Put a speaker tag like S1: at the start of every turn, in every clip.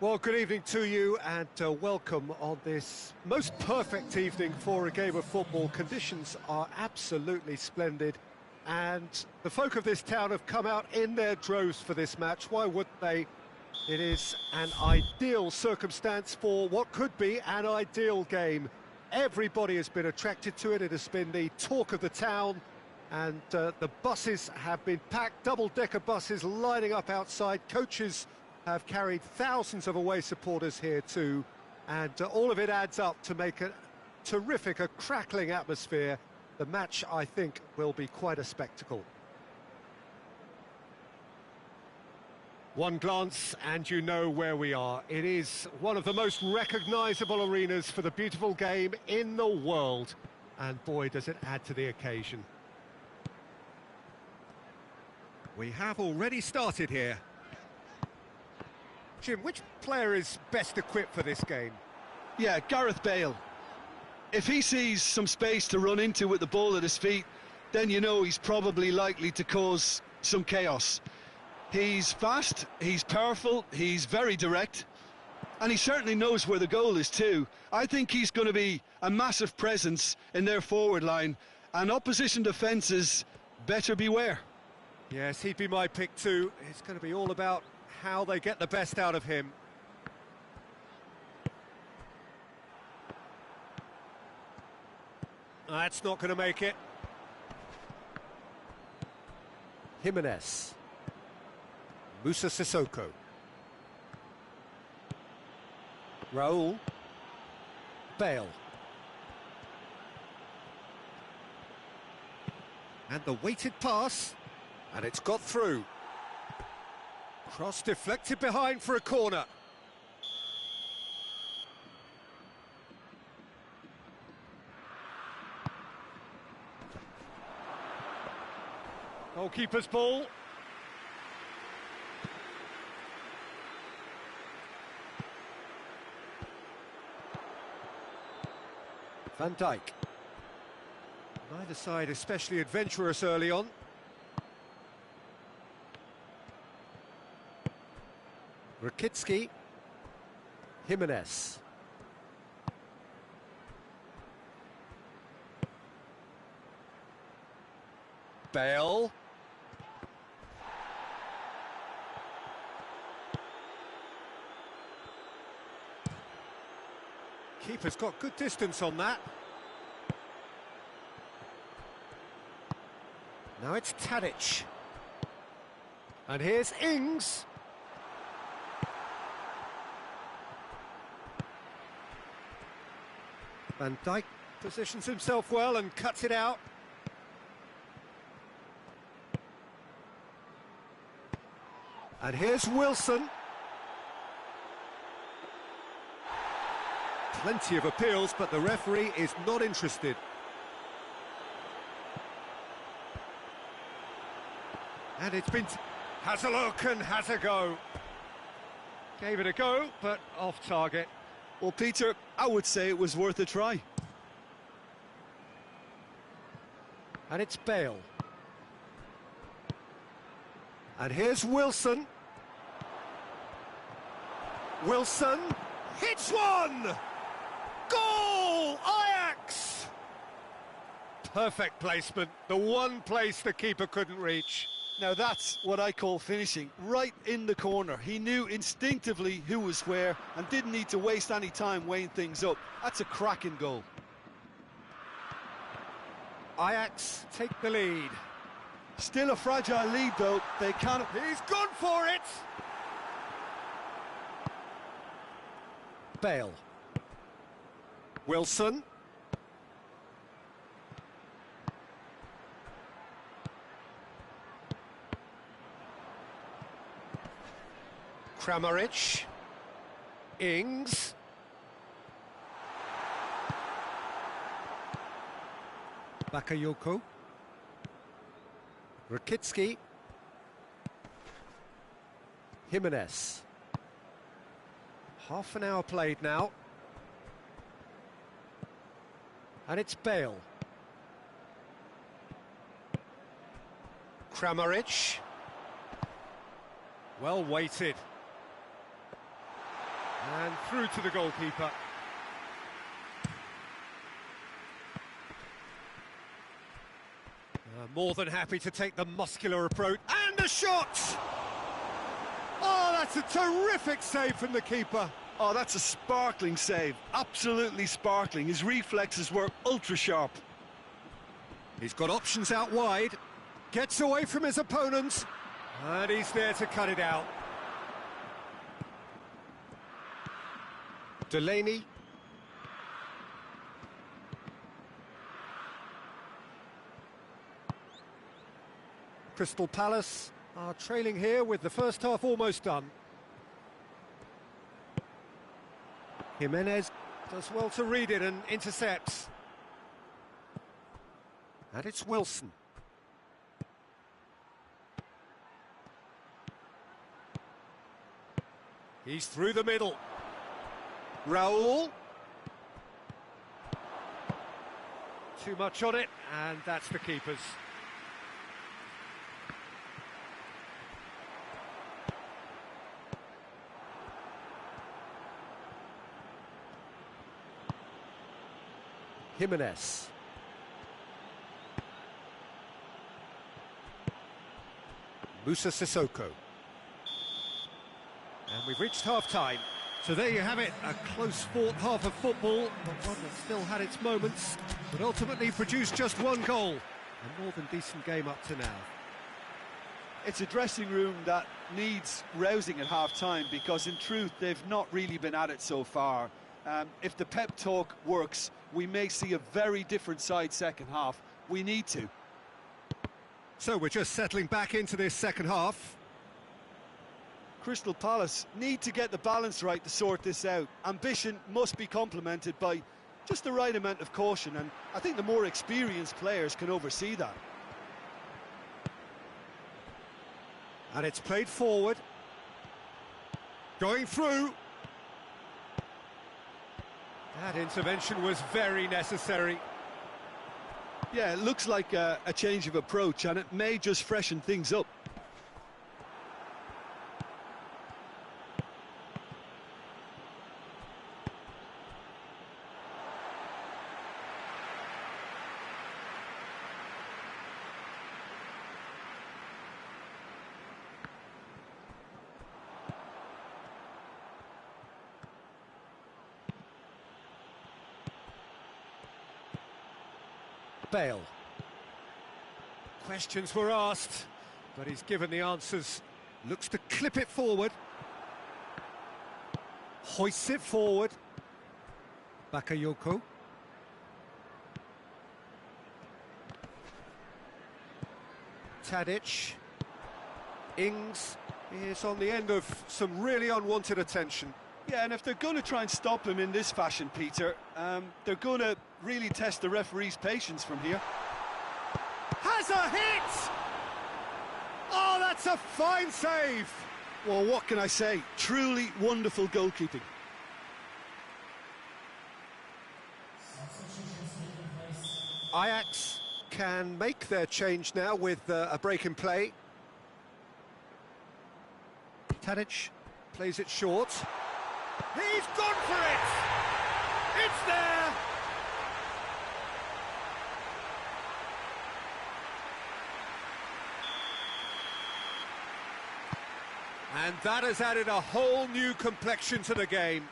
S1: Well, good evening to you and welcome on this most perfect evening for a game of football. Conditions are absolutely splendid and the folk of this town have come out in their droves for this match. Why wouldn't they? It is an ideal circumstance for what could be an ideal game. Everybody has been attracted to it. It has been the talk of the town and the buses have been packed, double-decker buses lining up outside. Coaches have carried thousands of away supporters here too, and all of it adds up to make a terrific, a crackling atmosphere. The match, I think, will be quite a spectacle. One glance and you know where we are. It is one of the most recognisable arenas for the beautiful game in the world, and boy does it add to the occasion. We have already started here. Jim, which player is best equipped for this game?
S2: Yeah, Gareth Bale. If he sees some space to run into with the ball at his feet, then you know he's probably likely to cause some chaos. He's fast, he's powerful, he's very direct, and he certainly knows where the goal is too. I think he's going to be a massive presence in their forward line, and opposition defences better beware.
S1: Yes, he'd be my pick too. It's going to be all about how they get the best out of him. That's not going to make it. Jimenez. Musa Sissoko. Raul. Bale. And the weighted pass. And it's got through. Cross deflected behind for a corner. Goalkeeper's ball. Van Dijk. Neither side especially adventurous early on. Rakitsky. Jimenez. Bale. Keeper's got good distance on that. Now it's Tadic. And here's Ings. Van Dijk positions himself well and cuts it out. And here's Wilson. Plenty of appeals, but the referee is not interested. And it's been... has a look and has a go. Gave it a go, but off target.
S2: Well, Peter, I would say it was worth a try.
S1: And it's Bale. And here's Wilson. Wilson hits one! Goal! Ajax! Perfect placement, the one place the keeper couldn't reach.
S2: Now that's what I call finishing, right in the corner. He knew instinctively who was where and didn't need to waste any time weighing things up. That's a cracking goal.
S1: Ajax take the lead.
S2: Still a fragile lead though, they can't...
S1: He's gone for it! Bale. Wilson. Kramaric. Ings. Bakayoko. Rakitsky. Jimenez. Half an hour played now. And it's Bale. Kramaric. Well weighted. And through to the goalkeeper. More than happy to take the muscular approach. And the shot! Oh, that's a terrific save from the keeper.
S2: Oh, that's a sparkling save. Absolutely sparkling. His reflexes were ultra sharp.
S1: He's got options out wide. Gets away from his opponents. And he's there to cut it out. Delaney. Crystal Palace are trailing here with the first half almost done. Jimenez does well to read it and intercepts. And it's Wilson. He's through the middle. Raul. Too much on it, and that's the keeper's. Jimenez. Musa Sissoko. And we've reached half-time. So there you have it, a close-fought half of football, but one that still had its moments, but ultimately produced just one goal. A more than decent game up to now.
S2: It's a dressing room that needs rousing at half-time because, in truth, they've not really been at it so far. If the pep talk works, we may see a very different side second half. We need to.
S1: So we're just settling back into this second half.
S2: Crystal Palace need to get the balance right to sort this out. Ambition must be complemented by just the right amount of caution, and I think the more experienced players can oversee that.
S1: And it's played forward. Going through. That intervention was very necessary.
S2: Yeah, it looks like a change of approach, and it may just freshen things up.
S1: Bale. Questions were asked, but he's given the answers. Looks to clip it forward. Hoists it forward. Bakayoko. Tadic. Ings is on the end of some really unwanted attention.
S2: Yeah, and if they're going to try and stop him in this fashion, Peter, they're going to really test the referee's patience from here.
S1: Has a hit! Oh, that's a fine save!
S2: Well, what can I say? Truly wonderful goalkeeping.
S1: Ajax can make their change now with a break in play. Tadic plays it short. He's gone for it! It's there! And that has added a whole new complexion to the game.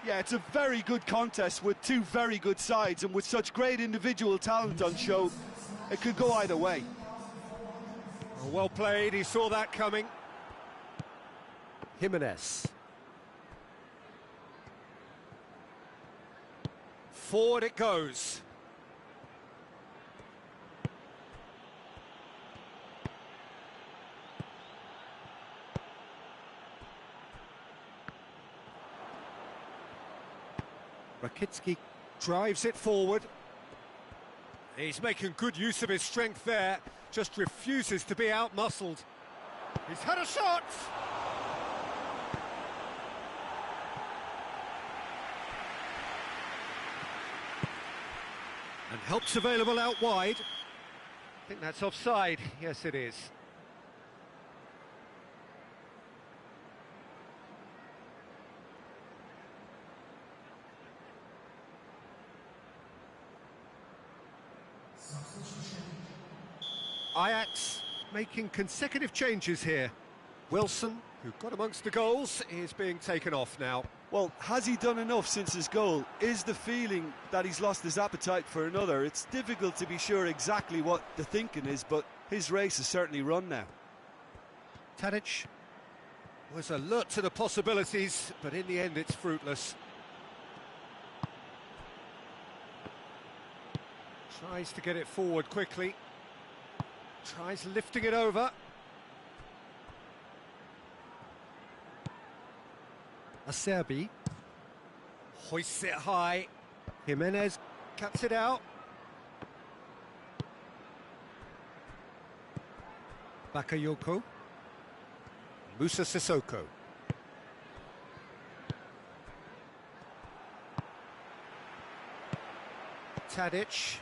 S2: Yeah, it's a very good contest with two very good sides, and with such great individual talent on show, it could go either way.
S1: Well played, he saw that coming. Jimenez. Forward it goes. Rakitsky drives it forward. He's making good use of his strength there, just refuses to be out-muscled. He's had a shot! And help's available out wide. I think that's offside. Yes, it is. Ajax making consecutive changes here. Wilson, who got amongst the goals, is being taken off now.
S2: Well, has he done enough since his goal? Is the feeling that he's lost his appetite for another? It's difficult to be sure exactly what the thinking is, but his race is certainly run now.
S1: Tadic was alert to the possibilities, but in the end it's fruitless. Tries to get it forward quickly. Tries lifting it over. Acerbi hoists it high. Jimenez cuts it out. Bakayoko. Musa Sissoko. Tadic.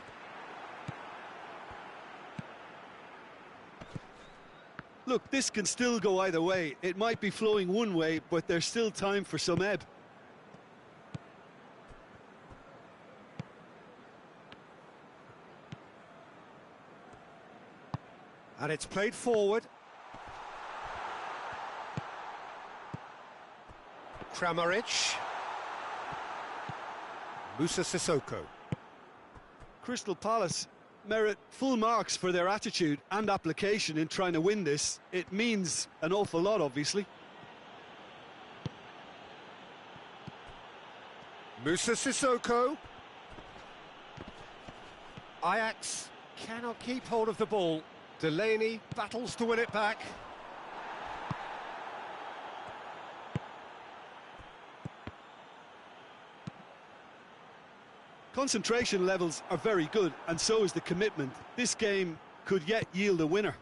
S2: Look, this can still go either way. It might be flowing one way, but there's still time for some ebb.
S1: And it's played forward. Kramaric. Musa Sissoko.
S2: Crystal Palace merit full marks for their attitude and application in trying to win this. It means an awful lot, obviously.
S1: Musa Sissoko. Ajax cannot keep hold of the ball. Delaney battles to win it back.
S2: Concentration levels are very good, and so is the commitment. This game could yet yield a winner.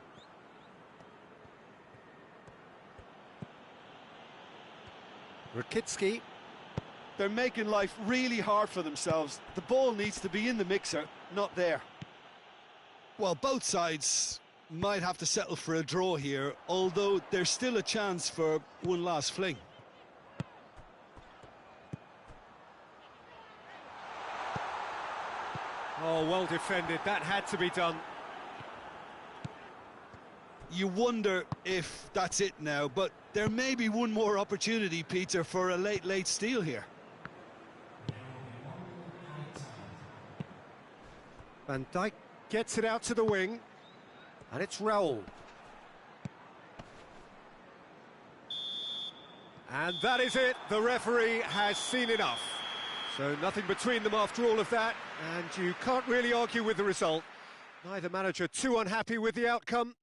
S1: Rakitsky.
S2: They're making life really hard for themselves. The ball needs to be in the mixer, not there. Well, both sides might have to settle for a draw here, although there's still a chance for one last fling.
S1: Oh, well defended. That had to be done.
S2: You wonder if that's it now, but there may be one more opportunity, Peter, for a late steal here.
S1: Van Dijk gets it out to the wing, and it's Raul. And that is it. The referee has seen enough. So nothing between them after all of that, and you can't really argue with the result. Neither manager too unhappy with the outcome,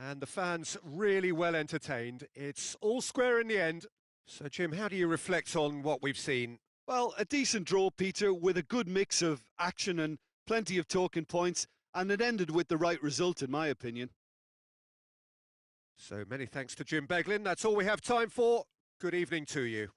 S1: and the fans really well entertained. It's all square in the end. So, Jim, how do you reflect on what we've seen?
S2: Well, a decent draw, Peter, with a good mix of action and plenty of talking points, and it ended with the right result, in my opinion.
S1: So many thanks to Jim Beglin. That's all we have time for. Good evening to you.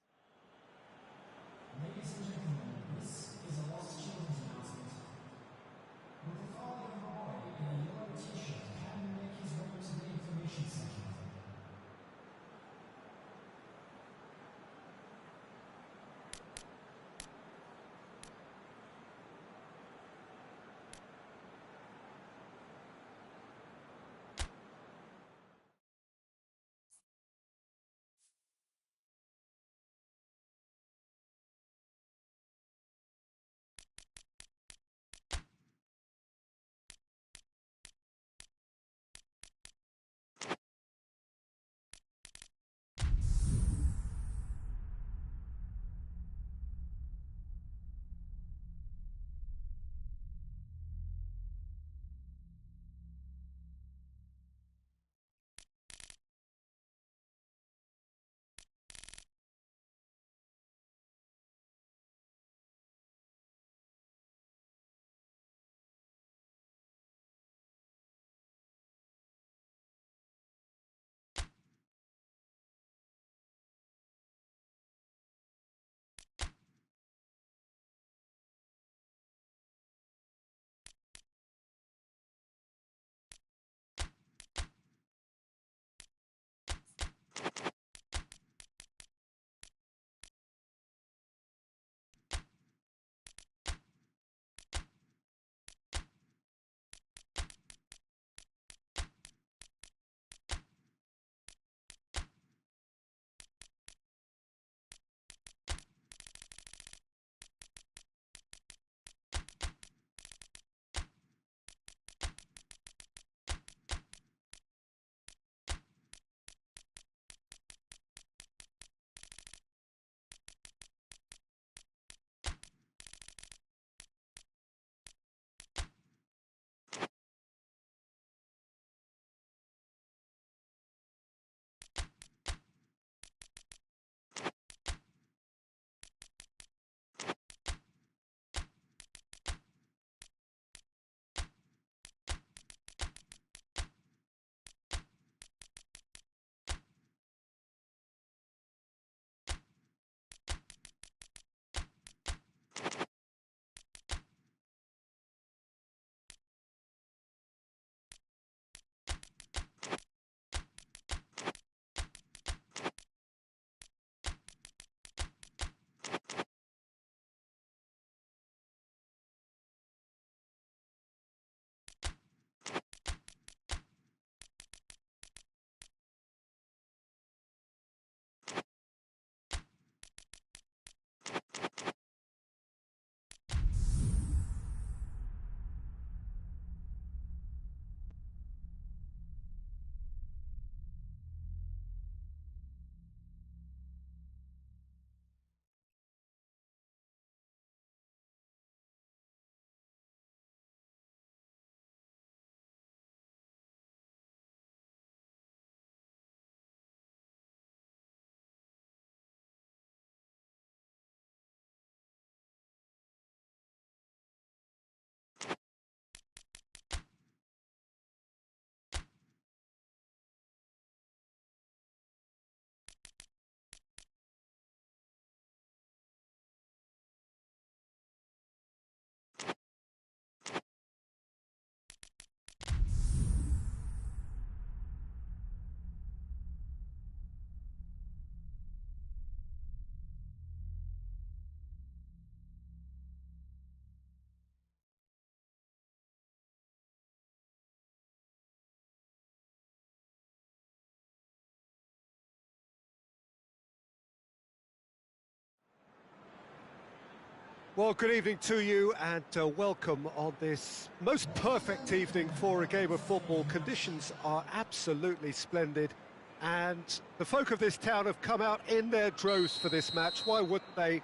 S1: Well, good evening to you and welcome on this most perfect evening for a game of football. Conditions are absolutely splendid and the folk of this town have come out in their droves for this match. Why wouldn't they?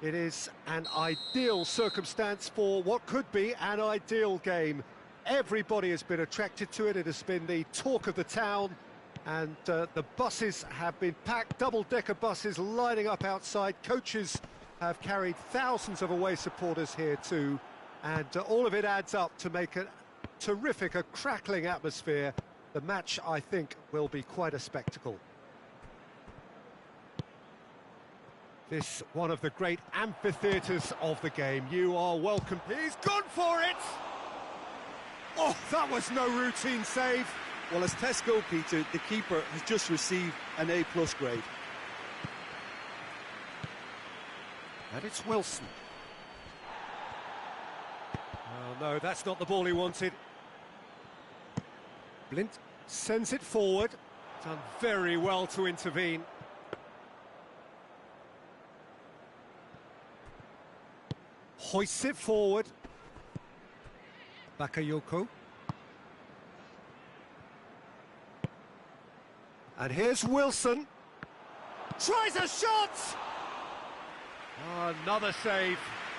S1: It is an ideal circumstance for what could be an ideal game. Everybody has been attracted to it. It has been the talk of the town and the buses have been packed, double-decker buses lining up outside. Coaches have carried thousands of away supporters here too, and all of it adds up to make a terrific, a crackling atmosphere. The match, I think, will be quite a spectacle. This one of the great amphitheatres of the game. You are welcome. He's gone for it! Oh, that was no routine save.
S3: Well, as test goalkeeper, the keeper has just received an A+ grade.
S1: And it's Wilson. Oh no, that's not the ball he wanted. Blint sends it forward. Done very well to intervene. Hoists it forward. Bakayoko. And here's Wilson. Tries a shot! Oh, another save.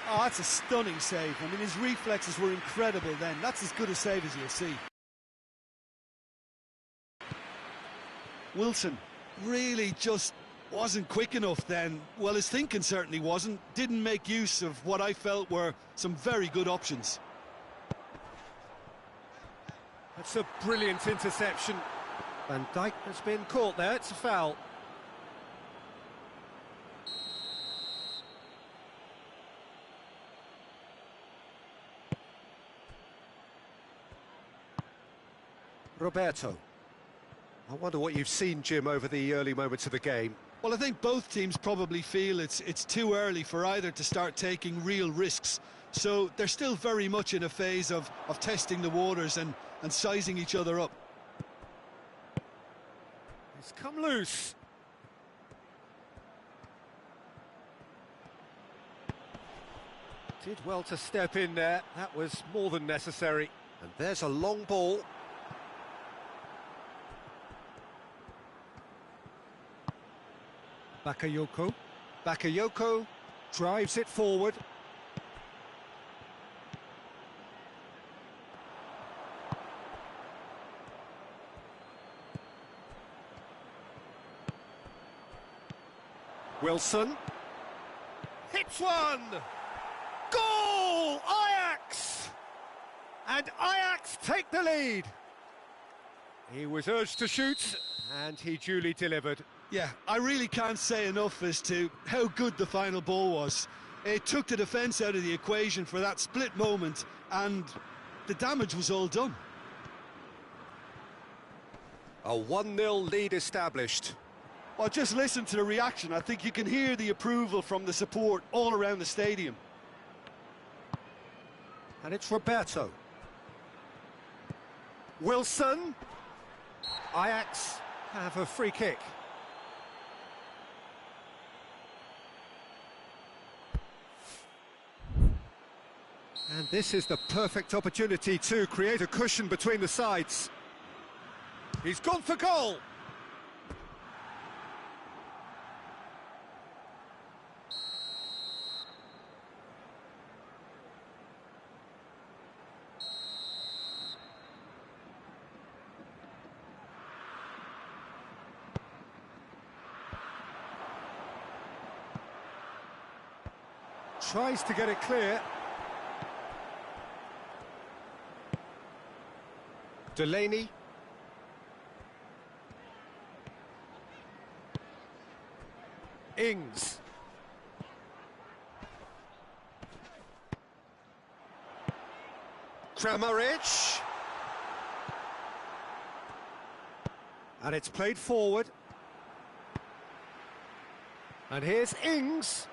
S3: Oh, that's a stunning save. I mean, his reflexes were incredible then. That's as good a save as you'll see.
S2: Wilson really just wasn't quick enough then. Well, his thinking certainly wasn't. Didn't make use of what I felt were some very good options.
S1: That's a brilliant interception. Van Dijk has been caught there. It's a foul. Roberto. I wonder what you've seen, Jim, over the early moments of the game.
S2: Well, I think both teams probably feel it's too early for either to start taking real risks. So they're still very much in a phase of testing the waters and sizing each other up.
S1: He's come loose. Did well to step in there. That was more than necessary. And there's a long ball. Bakayoko. Bakayoko drives it forward. Wilson. Hits one! Goal! Ajax! And Ajax take the lead. He was urged to shoot, and he duly delivered.
S2: Yeah, I really can't say enough as to how good the final ball was. It took the defence out of the equation for that split moment, and the damage was all done.
S1: A 1-0 lead established.
S2: Well, just listen to the reaction. I think you can hear the approval from the support all around the stadium.
S1: And it's Roberto. Wilson. Ajax have a free kick. And this is the perfect opportunity to create a cushion between the sides. He's gone for goal. Tries to get it clear. Delaney. Ings. Kramaric. And it's played forward. And here's Ings.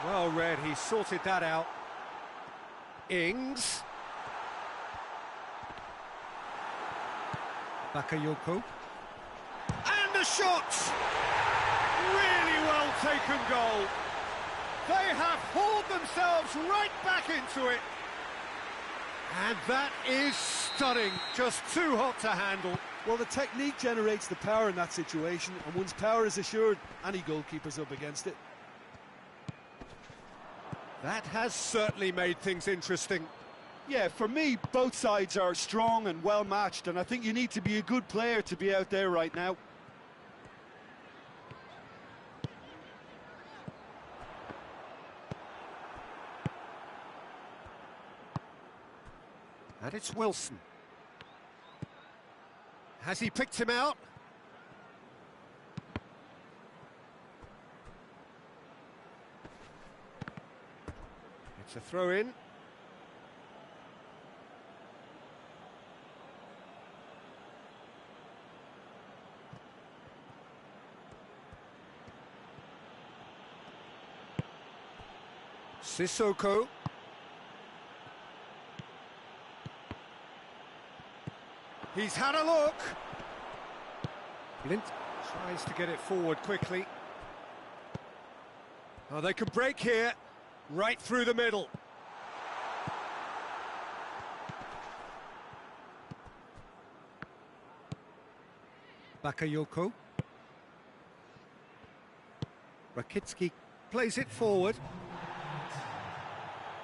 S1: Well read, he sorted that out. Ings. Bakayoko. And the shot! Really well taken goal. They have hauled themselves right back into it. And that is stunning, just too hot to handle.
S3: Well, the technique generates the power in that situation, and once power is assured, any goalkeeper's up against it.
S1: That has certainly made things interesting.
S4: Yeah, for me, both sides are strong and well matched, and I think you need to be a good player to be out there right now.
S1: And it's Wilson. Has he picked him out? It's a throw-in. Sissoko. He's had a look. Lint tries to get it forward quickly. Oh, they can break here, right through the middle. Bakayoko. Rakitsky plays it forward.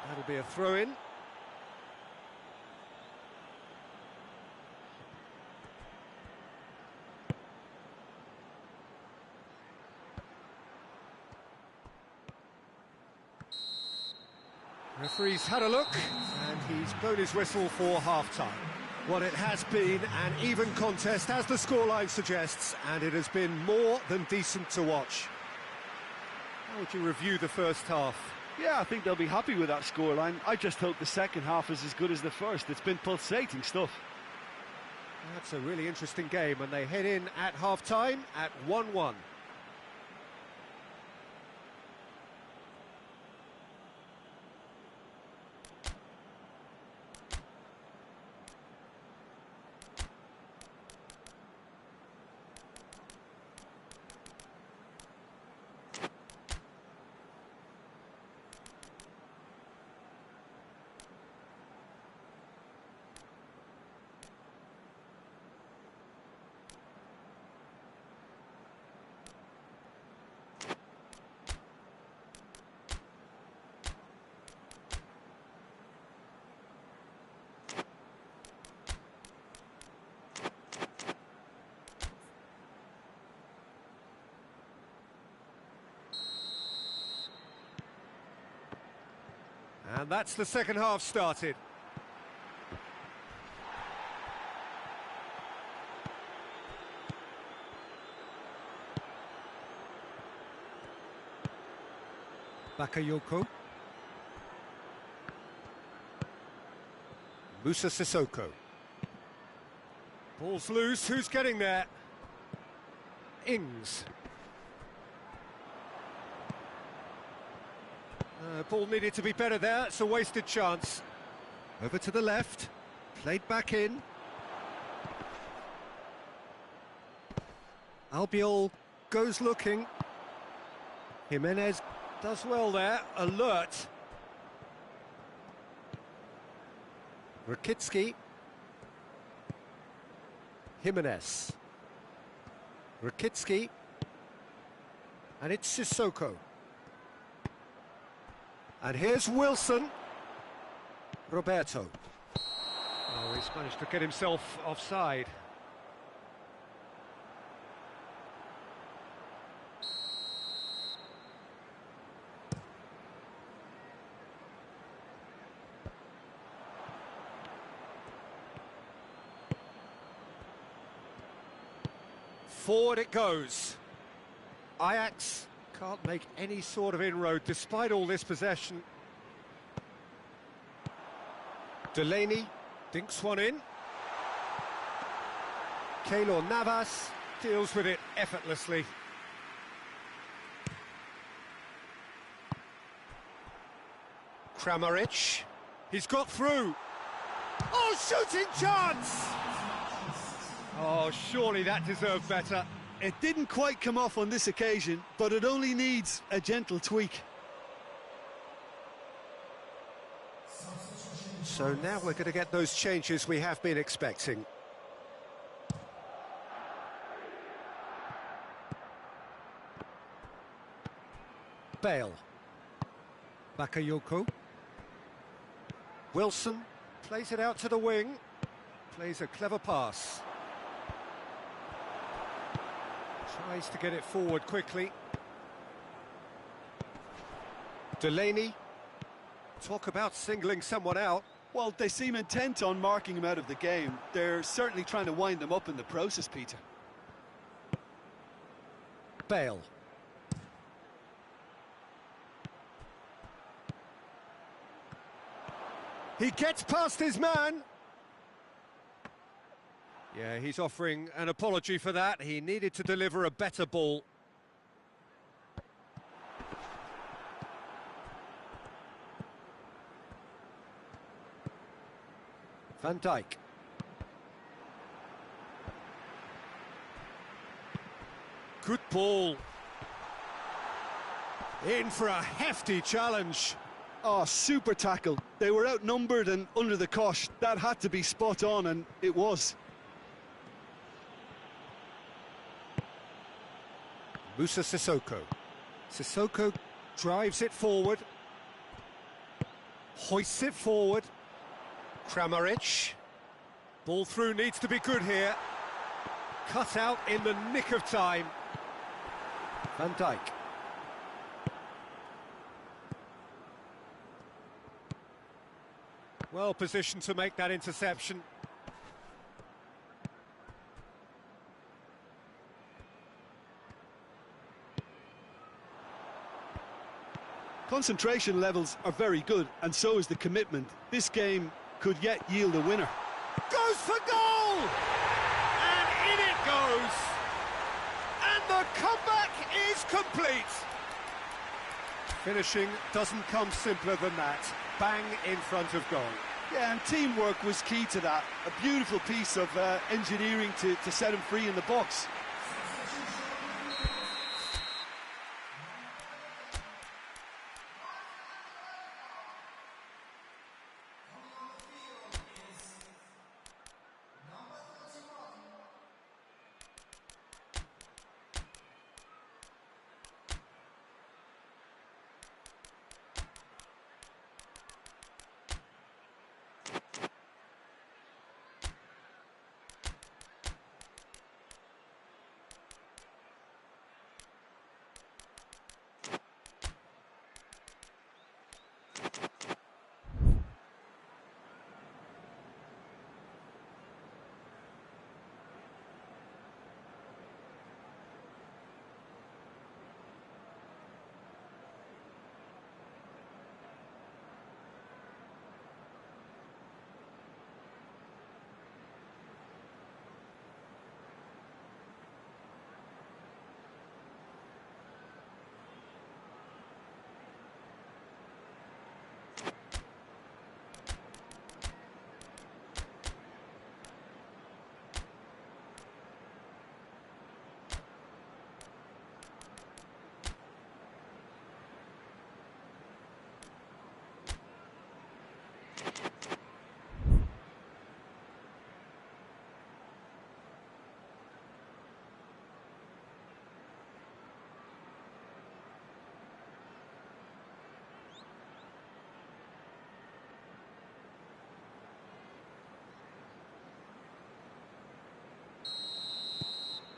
S1: That'll be a throw-in. Referee's had a look, and he's blown his whistle for half-time. Well, it has been an even contest, as the scoreline suggests, and it has been more than decent to watch. How would you review the first half?
S4: Yeah, I think they'll be happy with that scoreline. I just hope the second half is as good as the first. It's been pulsating stuff.
S1: That's a really interesting game, and they head in at half-time at 1-1. And that's the second half started. Bakayoko. Musa Sissoko. Ball's loose, who's getting there? Ings. Ball needed to be better there, it's a wasted chance. Over to the left, played back in. Albiol goes looking. Jimenez does well there, alert. Rakitsky. Jimenez. Rakitsky. And it's Sissoko. And here's Wilson. Roberto. Oh, he's managed to get himself offside. Forward it goes. Ajax can't make any sort of inroad despite all this possession. Delaney dinks one in. Keylor Navas deals with it effortlessly. Kramaric, he's got through. Oh, shooting chance! Oh, surely that deserved better.
S3: It didn't quite come off on this occasion, but it only needs a gentle tweak.
S1: So now we're going to get those changes we have been expecting. Bale. Bakayoko. Wilson plays it out to the wing. Plays a clever pass. Tries to get it forward quickly. Delaney. Talk about singling someone out.
S4: Well, they seem intent on marking him out of the game. They're certainly trying to wind him up in the process, Peter.
S1: Bale. He gets past his man. Yeah, he's offering an apology for that. He needed to deliver a better ball. Van Dijk. Good ball. In for a hefty challenge.
S2: Oh, super tackle. They were outnumbered and under the cosh. That had to be spot on, and it was.
S1: Musa Sissoko. Sissoko drives it forward. Hoists it forward. Kramaric. Ball through needs to be good here. Cut out in the nick of time. Van Dijk. Well positioned to make that interception.
S2: Concentration levels are very good, and so is the commitment. This game could yet yield a winner.
S1: Goes for goal! And in it goes! And the comeback is complete! Finishing doesn't come simpler than that. Bang in front of goal.
S4: Yeah, and teamwork was key to that. A beautiful piece of engineering to set him free in the box.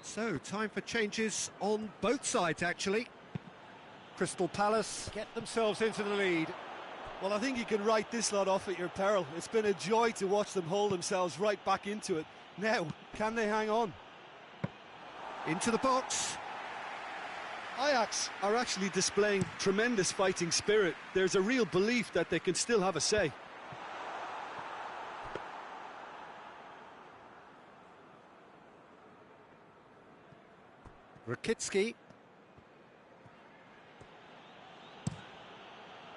S1: So, time for changes on both sides, actually. Crystal Palace get themselves into the lead.
S4: Well, I think you can write this lot off at your peril. It's been a joy to watch them hold themselves right back into it. Now, can they hang on?
S1: Into the box.
S2: Ajax are actually displaying tremendous fighting spirit. There's a real belief that they can still have a say.
S1: Rakitsky.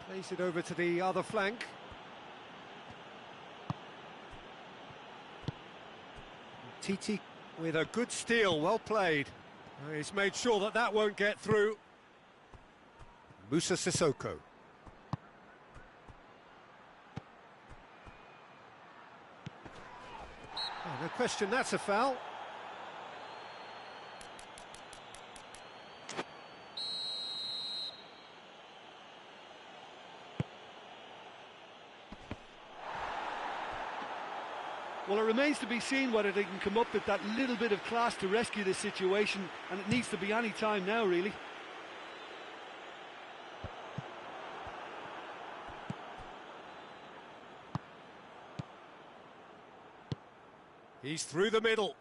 S1: Plays it over to the other flank. Titi with a good steal, well played. He's made sure that that won't get through. Musa Sissoko. Oh, no question, that's a foul.
S3: Well, it remains to be seen whether they can come up with that little bit of class to rescue this situation, and it needs to be any time now, really.
S1: He's through the middle.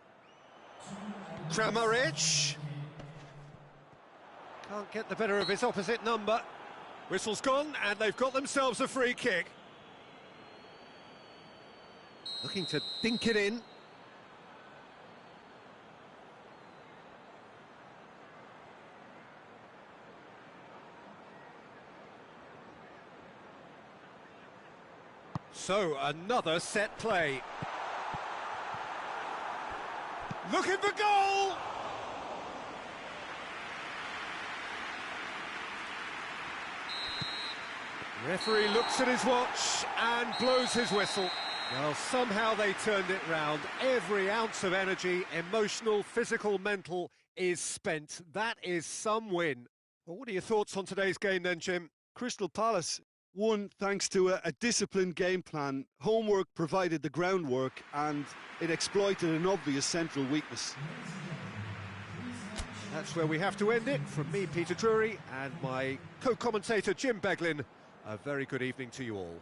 S1: Kramaric. Can't get the better of his opposite number. Whistle's gone, and they've got themselves a free kick. Looking to dink it in. So, another set play. Looking for goal! Referee looks at his watch and blows his whistle. Well, somehow they turned it round. Every ounce of energy, emotional, physical, mental, is spent. That is some win. Well, what are your thoughts on today's game then, Jim?
S2: Crystal Palace won thanks to a disciplined game plan. Homework provided the groundwork and it exploited an obvious central weakness.
S1: That's where we have to end it. From me, Peter Drury, and my co-commentator, Jim Beglin, a very good evening to you all.